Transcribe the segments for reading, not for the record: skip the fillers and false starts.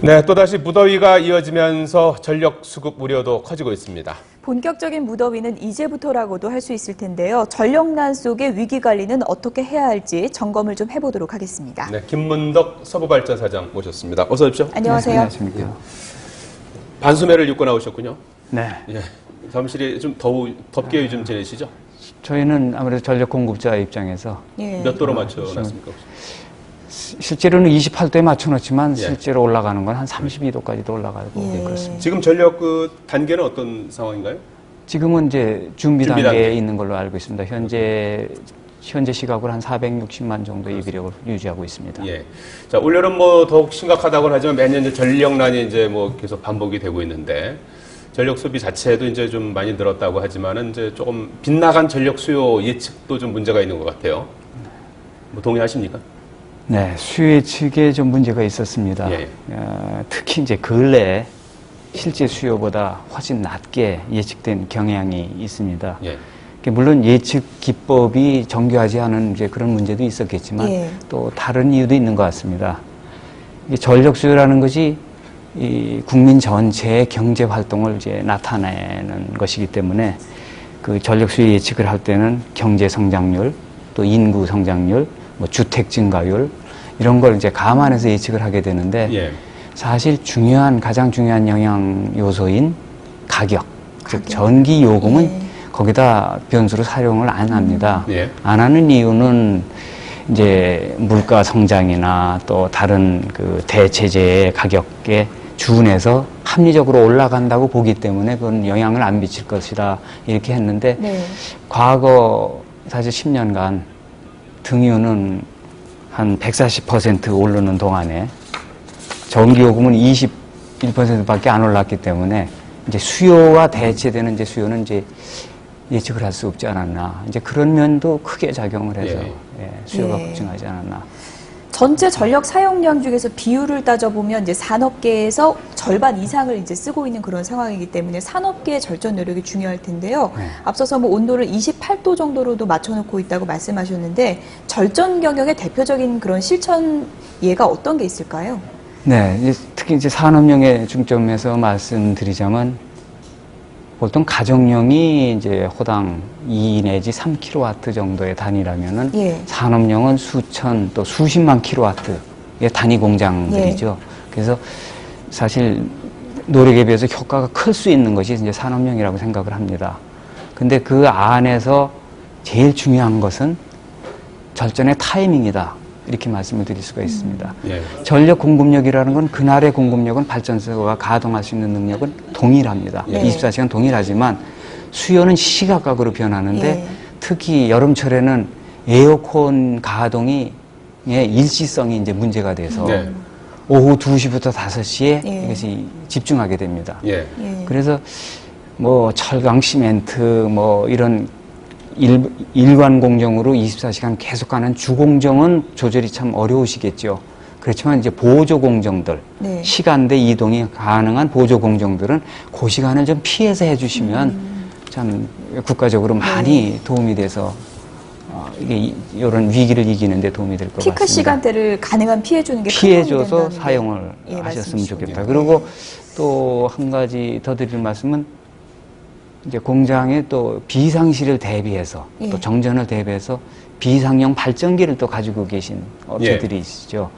네, 또다시 무더위가 이어지면서 전력 수급 우려도 커지고 있습니다. 본격적인 무더위는 이제부터라고도 할 수 있을 텐데요. 전력난 속의 위기 관리는 어떻게 해야 할지 점검을 좀 해보도록 하겠습니다. 네, 김문덕 서부발전사장 모셨습니다. 어서 오십시오. 안녕하세요. 네, 안녕하십니까. 반소매를 입고 나오셨군요. 네. 예, 사무실이 좀 덥게 요즘 지내시죠? 저희는 아무래도 전력 공급자 입장에서 예. 몇 도로 맞춰놨습니까? 실제로는 28도에 맞춰놓지만 예. 실제로 올라가는 건 한 32도까지도 올라가고 예. 그렇습니다. 지금 전력 그 단계는 어떤 상황인가요? 지금은 이제 준비 준비 단계에 단계. 있는 걸로 알고 있습니다. 현재 시각으로 한 460만 정도 예비력을 유지하고 있습니다. 예. 자, 올여름 뭐 더욱 심각하다고는 하지만 매년 이제 전력난이 이제 뭐 계속 반복이 되고 있는데 전력 소비 자체도 이제 좀 많이 늘었다고 하지만은 이제 조금 빗나간 전력 수요 예측도 좀 문제가 있는 것 같아요. 뭐 동의하십니까? 네, 수요 예측에 좀 문제가 있었습니다. 예. 특히 이제 근래에 실제 수요보다 훨씬 낮게 예측된 경향이 있습니다. 예. 물론 예측 기법이 정교하지 않은 이제 그런 문제도 있었겠지만 예. 또 다른 이유도 있는 것 같습니다. 이 전력 수요라는 것이 이 국민 전체의 경제 활동을 이제 나타내는 것이기 때문에 그 전력 수요 예측을 할 때는 경제 성장률, 또 인구 성장률, 뭐 주택 증가율 이런 걸 이제 감안해서 예측을 하게 되는데 예. 사실 가장 중요한 영향 요소인 가격, 즉 가격. 전기 요금은 예. 거기다 변수로 사용을 안 합니다. 예. 안 하는 이유는 이제 물가 성장이나 또 다른 그 대체재의 가격에 준해서 합리적으로 올라간다고 보기 때문에 그건 영향을 안 미칠 것이다 이렇게 했는데 네. 과거 사실 10년간 등유는 한 140% 오르는 동안에 전기요금은 21%밖에 안 올랐기 때문에 이제 수요와 대체되는 이제 수요는 이제 예측을 할 수 없지 않았나. 이제 그런 면도 크게 작용을 해서 수요가 예. 급증하지 않았나. 전체 전력 사용량 중에서 비율을 따져보면 이제 산업계에서 절반 이상을 이제 쓰고 있는 그런 상황이기 때문에 산업계의 절전 노력이 중요할 텐데요. 네. 앞서서 뭐 온도를 28도 정도로도 맞춰놓고 있다고 말씀하셨는데 절전 경영의 대표적인 그런 실천 예가 어떤 게 있을까요? 네, 특히 이제 산업용에 중점해서 말씀드리자면 보통 가정용이 이제 호당 2 내지 3kW 정도의 단위라면은 예. 산업용은 수천 또 수십만 킬로와트의 단위 공장들이죠. 그래서 사실 노력에 비해서 효과가 클 수 있는 것이 이제 산업용이라고 생각을 합니다. 근데 그 안에서 제일 중요한 것은 절전의 타이밍이다. 이렇게 말씀을 드릴 수가 있습니다. 예. 전력 공급력이라는 건 그날의 공급력은 발전소가 가동할 수 있는 능력은 동일합니다. 네. 24시간 동일하지만 수요는 시각각으로 변하는데 예. 특히 여름철에는 에어컨 가동이 일시성이 이제 문제가 돼서 네. 오후 2시부터 5시에 예. 이것이 집중하게 됩니다. 예. 예. 그래서 뭐 철강, 시멘트 뭐 이런 일관 공정으로 24시간 계속 가는 주공정은 조절이 참 어려우시겠죠. 그렇지만 이제 보조 공정들, 네. 시간대 이동이 가능한 보조 공정들은 그 시간을 좀 피해서 해주시면 참 국가적으로 많이 도움이 돼서 이게 이런 위기를 이기는 데 도움이 될 것 같습니다. 피크 시간대를 가능한 피해주는 게 큰 피해줘서 도움이 된다는 사용을 게, 예, 하셨으면 말씀이시군요. 좋겠다. 예. 그리고 또 한 가지 더 드릴 말씀은 이제 공장에 또 비상시를 대비해서 예. 또 정전을 대비해서 비상용 발전기를 또 가지고 계신 업체들이 있으시죠.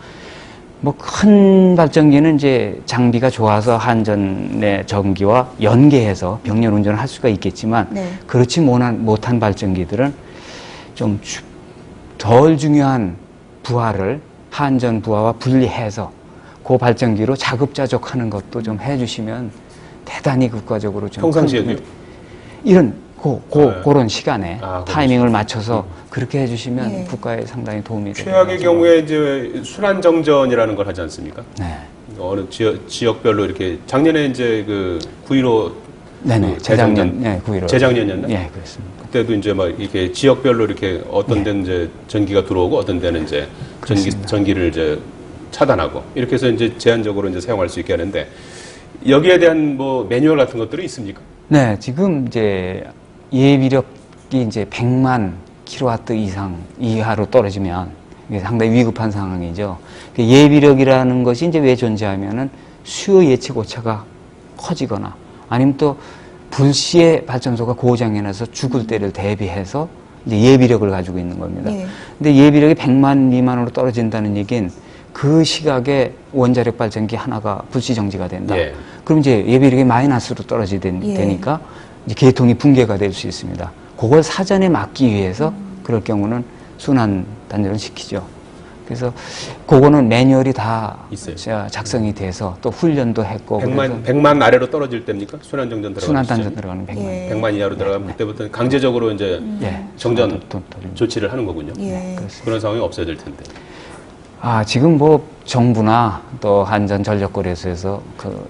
뭐 큰 발전기는 이제 장비가 좋아서 한전의 전기와 연계해서 병렬 운전을 할 수가 있겠지만 네. 그렇지 못한 발전기들은 좀 덜 중요한 부하를 한전 부하와 분리해서 그 발전기로 자급자족하는 것도 좀 해주시면 대단히 국가적으로 좀 평상시에도요? 이런 네. 그런 시간에 그런 타이밍을 맞춰서 그렇게 해주시면 예. 국가에 상당히 도움이 됩니다. 최악의 경우에 이제 순환정전이라는 걸 하지 않습니까? 네. 어느 지역별로 이렇게 작년에 이제 그 9.15 네네. 재작년, 네, 9.15. 재작년이었나? 예, 그렇습니다. 그때도 이제 막 이렇게 지역별로 이렇게 어떤 데는 이제 전기가 들어오고 어떤 데는 이제 그렇습니다. 전기를 이제 차단하고 이렇게 해서 이제 제한적으로 이제 사용할 수 있게 하는데 여기에 대한 뭐 매뉴얼 같은 것들이 있습니까? 네, 지금 이제 예비력이 이제 100만 킬로와트 이상 이하로 떨어지면 이게 상당히 위급한 상황이죠. 예비력이라는 것이 이제 왜 존재하면은 수요 예측 오차가 커지거나 아니면 또 불시에 발전소가 고장이 나서 죽을 때를 대비해서 이제 예비력을 가지고 있는 겁니다. 예. 근데 예비력이 100만 미만으로 떨어진다는 얘기는 그 시각에 원자력 발전기 하나가 불시 정지가 된다. 예. 그럼 이제 예비력이 마이너스로 예. 되니까 이제 계통이 붕괴가 될 수 있습니다. 그걸 사전에 막기 위해서 그럴 경우는 순환 단절을 시키죠. 그래서 그거는 매뉴얼이 다 있어요. 작성이 돼서 또 훈련도 했고 100만 아래로 떨어질 때입니까? 순환 정전 들어가는 순환 시점? 단전 들어가는 100만. 예. 100만 이하로 들어가면 그때부터 강제적으로 이제 예. 정전 돈. 조치를 하는 거군요. 예. 그런 상황이 없어야 될 텐데. 지금 뭐 정부나 또 한전전력거래소에서 그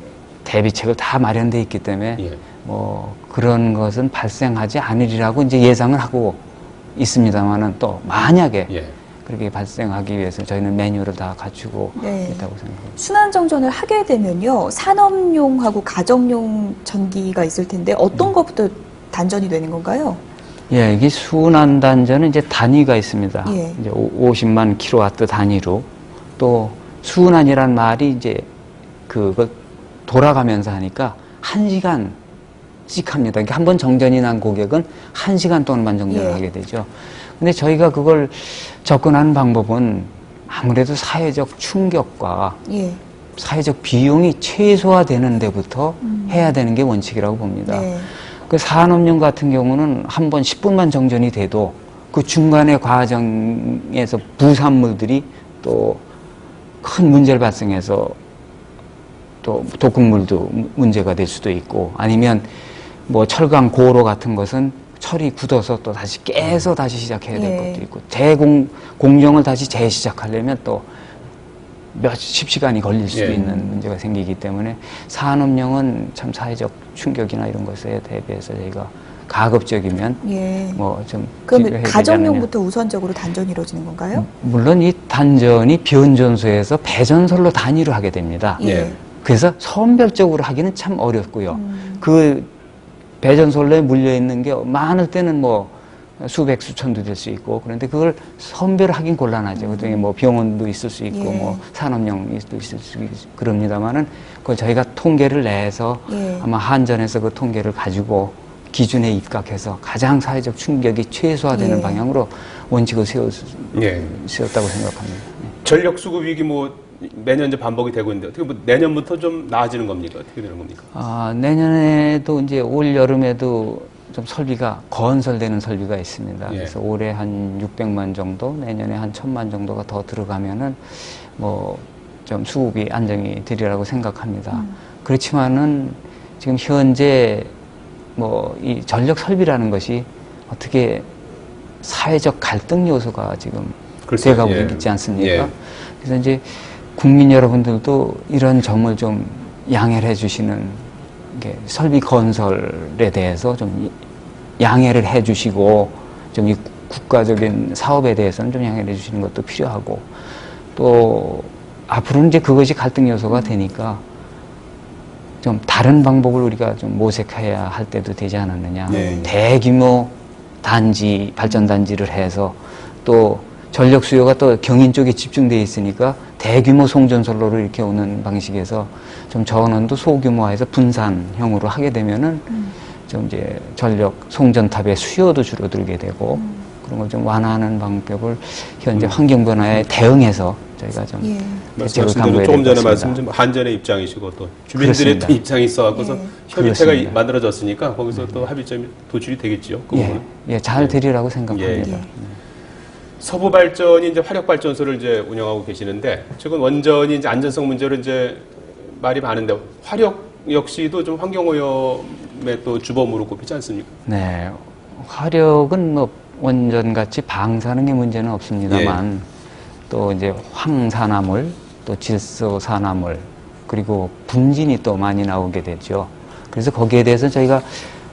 대비책을 다 마련돼 있기 때문에 예. 뭐 그런 것은 발생하지 않으리라고 이제 예상을 하고 있습니다만은 또 만약에 예. 그렇게 발생하기 위해서 저희는 매뉴얼을 다 갖추고 네. 있다고 생각합니다. 순환정전을 하게 되면요, 산업용하고 가정용 전기가 있을 텐데 어떤 것부터 단전이 되는 건가요? 예, 이게 순환 단전은 이제 단위가 있습니다. 예. 이제 50만 킬로와트 단위로 또 순환이란 말이 이제 그걸 돌아가면서 하니까 1시간씩 합니다. 그러니까 한 번 정전이 난 고객은 1시간 동안만 정전을 예. 하게 되죠. 근데 저희가 그걸 접근하는 방법은 아무래도 사회적 충격과 예. 사회적 비용이 최소화되는 데부터 해야 되는 게 원칙이라고 봅니다. 네. 그 산업용 같은 경우는 한 번 10분만 정전이 돼도 그 중간의 과정에서 부산물들이 또 큰 문제를 발생해서 또 독극물도 문제가 될 수도 있고 아니면 뭐 철강 고로 같은 것은 철이 굳어서 또 다시 깨서 다시 시작해야 될 예. 것도 있고 공정을 다시 재시작하려면 또 몇십 시간이 걸릴 수도 예. 있는 문제가 생기기 때문에 산업용은 참 사회적 충격이나 이런 것에 대비해서 저희가 가급적이면 예. 뭐 좀 그러면 가정용부터 우선적으로 단전이 이루어지는 건가요? 물론 이 단전이 변전소에서 배전설로 단위로 하게 됩니다. 예. 그래서 선별적으로 하기는 참 어렵고요. 그 배전설로에 물려 있는 게 많을 때는 뭐 수백 수천도 될 수 있고 그런데 그걸 선별하긴 곤란하죠. 그중에 뭐 병원도 있을 수 있고 예. 뭐 산업용도 있을 수 있고 그럽니다만은 그걸 저희가 통계를 내서 예. 아마 한전에서 그 통계를 가지고 기준에 입각해서 가장 사회적 충격이 최소화되는 예. 방향으로 원칙을 예. 세웠다고 생각합니다. 전력 수급 위기 뭐 매년 이제 반복이 되고 있는데 어떻게 뭐 내년부터 좀 나아지는 겁니까? 어떻게 되는 겁니까? 내년에도 이제 올 여름에도 좀 설비가 건설되는 설비가 있습니다. 예. 그래서 올해 한 600만 정도, 내년에 한 1000만 정도가 더 들어가면은 뭐 좀 수급이 안정이 되리라고 생각합니다. 그렇지만은 지금 현재 뭐 이 전력 설비라는 것이 어떻게 사회적 갈등 요소가 지금 글쎄요. 돼가고 예. 있지 않습니까? 예. 그래서 이제 국민 여러분들도 이런 점을 좀 양해를 해주시는 게 설비 건설에 대해서 좀 양해를 해주시고 좀 이 국가적인 사업에 대해서는 좀 양해를 해주시는 것도 필요하고 또 앞으로는 이제 그것이 갈등 요소가 되니까 좀 다른 방법을 우리가 좀 모색해야 할 때도 되지 않았느냐. 네. 대규모 단지, 발전단지를 해서 또 전력 수요가 또 경인 쪽에 집중되어 있으니까 대규모 송전선로로 이렇게 오는 방식에서 좀 전원도 소규모화해서 분산형으로 하게 되면은 좀 이제 전력 송전탑의 수요도 줄어들게 되고 그런 걸 좀 완화하는 방법을 현재 환경 변화에 대응해서 저희가 좀 예. 대책을 말씀하신 강구해야 대로 조금 전에 될 것 같습니다. 말씀 좀 한전의 입장이시고 또 주민들의 그렇습니다. 또 입장이 있어갖고서 예. 협의체가 그렇습니다. 만들어졌으니까 거기서 또 합의점이 도출이 되겠죠. 그 부분은. 잘 되리라고 생각합니다. 예. 서부 발전이 이제 화력 발전소를 이제 운영하고 계시는데 최근 원전이 이제 안전성 문제로 이제 말이 많은데 화력 역시도 좀 환경 오염의 또 주범으로 꼽히지 않습니까? 네, 화력은 뭐 원전같이 방사능의 문제는 없습니다만 또 이제 황산화물, 또 질소산화물 그리고 분진이 또 많이 나오게 되죠. 그래서 거기에 대해서 저희가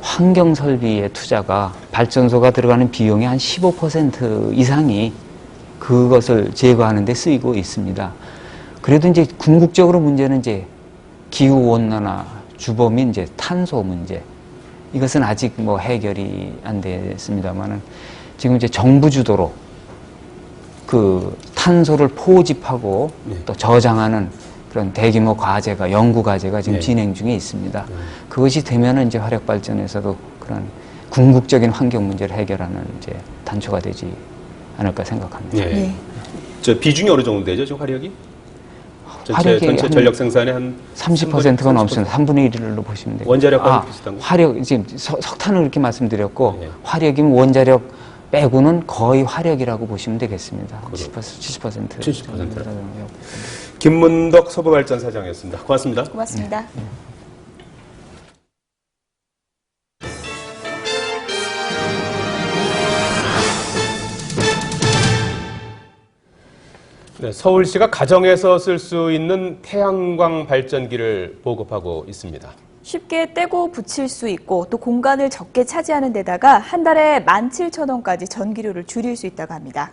환경 설비의 투자가 발전소가 들어가는 비용의 한 15% 이상이 그것을 제거하는 데 쓰이고 있습니다. 그래도 이제 궁극적으로 문제는 이제 기후 온난화 주범인 이제 탄소 문제. 이것은 아직 뭐 해결이 안 됐습니다만은 지금 이제 정부 주도로 그 탄소를 포집하고 또 저장하는 그런 대규모 과제가, 연구 과제가 지금 네. 진행 중에 있습니다. 그것이 되면은 이제 화력 발전에서도 그런 궁극적인 환경 문제를 해결하는 이제 단초가 되지 않을까 생각합니다. 예. 네. 저 비중이 어느 정도 되죠, 지금 화력이? 화력이 전체 한 전력 생산의 한 30%가 넘습니다. 3분의 1로 보시면 돼요. 원자력과 비슷한 거? 화력, 지금 석탄을 이렇게 말씀드렸고, 네. 화력이면 원자력 빼고는 거의 화력이라고 보시면 되겠습니다. 그래요. 70%. 70%. 김문덕 서부발전사장이었습니다. 고맙습니다. 고맙습니다. 네, 서울시가 가정에서 쓸 수 있는 태양광 발전기를 보급하고 있습니다. 쉽게 떼고 붙일 수 있고 또 공간을 적게 차지하는 데다가 한 달에 17,000원까지 전기료를 줄일 수 있다고 합니다.